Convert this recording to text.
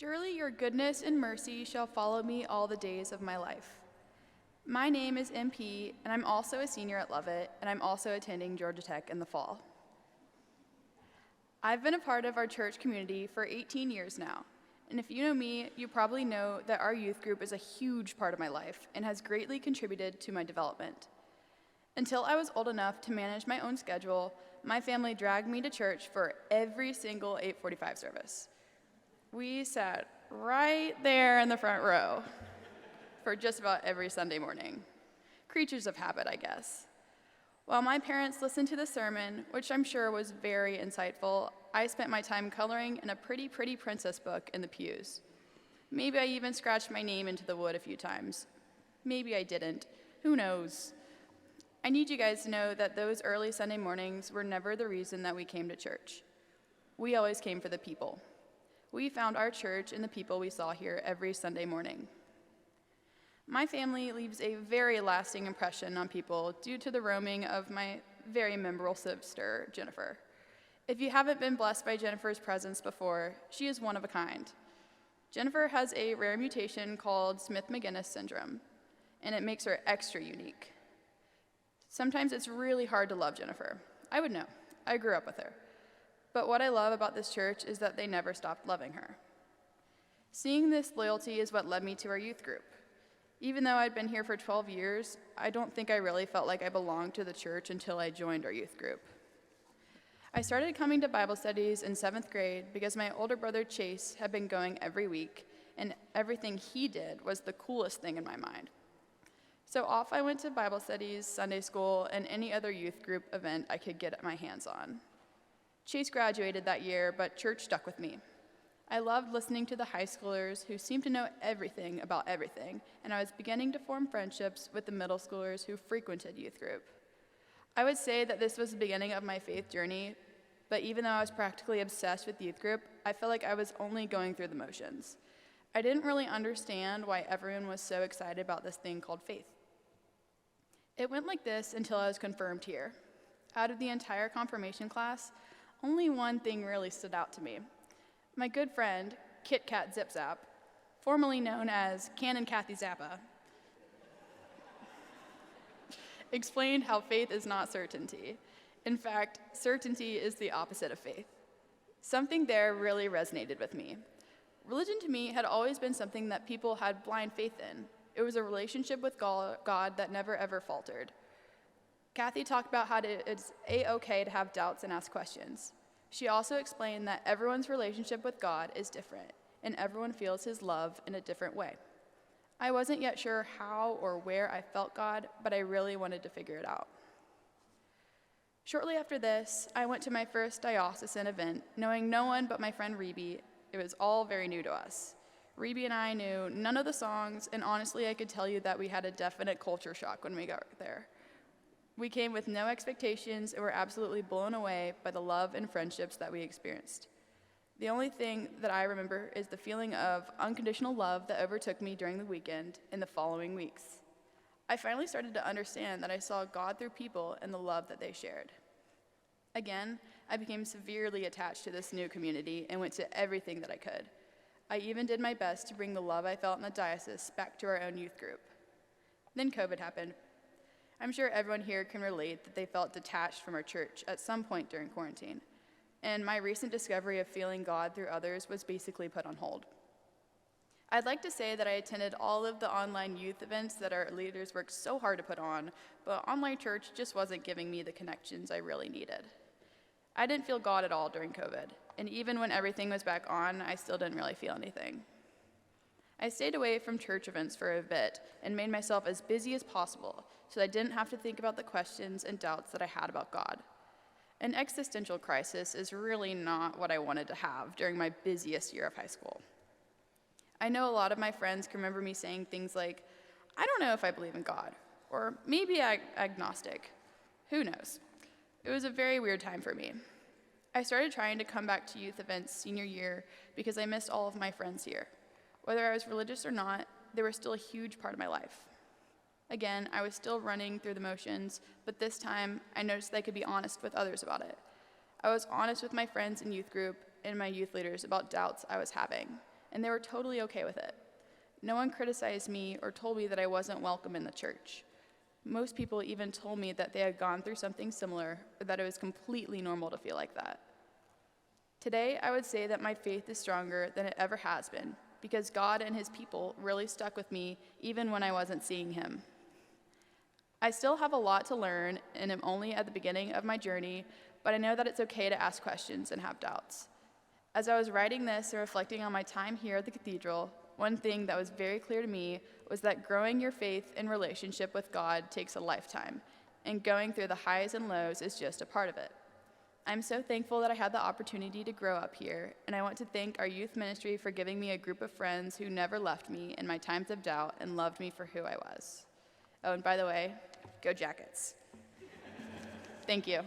Surely your goodness and mercy shall follow me all the days of my life. My name is MP, and I'm also a senior at Lovett, and I'm also attending Georgia Tech in the fall. I've been a part of our church community for 18 years now, and if you know me, you probably know that our youth group is a huge part of my life and has greatly contributed to my development. Until I was old enough to manage my own schedule, my family dragged me to church for every single 8:45 service. We sat right there in the front row for just about every Sunday morning. Creatures of habit, I guess. While my parents listened to the sermon, which I'm sure was very insightful, I spent my time coloring in a pretty princess book in the pews. Maybe I even scratched my name into the wood a few times. Maybe I didn't. Who knows? I need you guys to know that those early Sunday mornings were never the reason that we came to church. We always came for the people. We found our church in the people we saw here every Sunday morning. My family leaves a very lasting impression on people due to the roaming of my very memorable sister, Jennifer. If you haven't been blessed by Jennifer's presence before, she is one of a kind. Jennifer has a rare mutation called Smith-Magenis syndrome, and it makes her extra unique. Sometimes it's really hard to love Jennifer. I would know. I grew up with her. But what I love about this church is that they never stopped loving her. Seeing this loyalty is what led me to our youth group. Even though I'd been here for 12 years, I don't think I really felt like I belonged to the church until I joined our youth group. I started coming to Bible studies in 7th grade because my older brother Chase had been going every week, and everything he did was the coolest thing in my mind. So off I went to Bible studies, Sunday school, and any other youth group event I could get my hands on. Chase graduated that year, but church stuck with me. I loved listening to the high schoolers who seemed to know everything about everything, and I was beginning to form friendships with the middle schoolers who frequented youth group. I would say that this was the beginning of my faith journey, but even though I was practically obsessed with youth group, I felt like I was only going through the motions. I didn't really understand why everyone was so excited about this thing called faith. It went like this until I was confirmed here. Out of the entire confirmation class, only one thing really stood out to me. My good friend, Kit Kat Zip Zap, formerly known as Canon Kathy Zappa, explained how faith is not certainty. In fact, certainty is the opposite of faith. Something there really resonated with me. Religion to me had always been something that people had blind faith in. It was a relationship with God that never ever faltered. Kathy talked about how it's a-okay to have doubts and ask questions. She also explained that everyone's relationship with God is different, and everyone feels his love in a different way. I wasn't yet sure how or where I felt God, but I really wanted to figure it out. Shortly after this, I went to my first diocesan event, knowing no one but my friend Rebe. It was all very new to us. Rebe and I knew none of the songs, and honestly, I could tell you that we had a definite culture shock when we got there. We came with no expectations and were absolutely blown away by the love and friendships that we experienced. The only thing that I remember is the feeling of unconditional love that overtook me during the weekend and the following weeks. I finally started to understand that I saw God through people and the love that they shared. Again, I became severely attached to this new community and went to everything that I could. I even did my best to bring the love I felt in the diocese back to our own youth group. Then COVID happened. I'm sure everyone here can relate that they felt detached from our church at some point during quarantine, and my recent discovery of feeling God through others was basically put on hold. I'd like to say that I attended all of the online youth events that our leaders worked so hard to put on, but online church just wasn't giving me the connections I really needed. I didn't feel God at all during COVID, and even when everything was back on, I still didn't really feel anything. I stayed away from church events for a bit and made myself as busy as possible so I didn't have to think about the questions and doubts that I had about God. An existential crisis is really not what I wanted to have during my busiest year of high school. I know a lot of my friends can remember me saying things like, I don't know if I believe in God, or maybe agnostic. Who knows? It was a very weird time for me. I started trying to come back to youth events senior year because I missed all of my friends here. Whether I was religious or not, they were still a huge part of my life. Again, I was still running through the motions, but this time I noticed that I could be honest with others about it. I was honest with my friends in youth group and my youth leaders about doubts I was having. and they were totally okay with it. No one criticized me or told me that I wasn't welcome in the church. Most people even told me that they had gone through something similar, or that it was completely normal to feel like that. Today, I would say that my faith is stronger than it ever has been, because God and his people really stuck with me even when I wasn't seeing him. I still have a lot to learn and am only at the beginning of my journey, but I know that it's okay to ask questions and have doubts. As I was writing this and reflecting on my time here at the Cathedral, one thing that was very clear to me was that growing your faith and relationship with God takes a lifetime, and going through the highs and lows is just a part of it. I'm so thankful that I had the opportunity to grow up here, and I want to thank our youth ministry for giving me a group of friends who never left me in my times of doubt and loved me for who I was. Oh, and by the way, go Jackets. Thank you.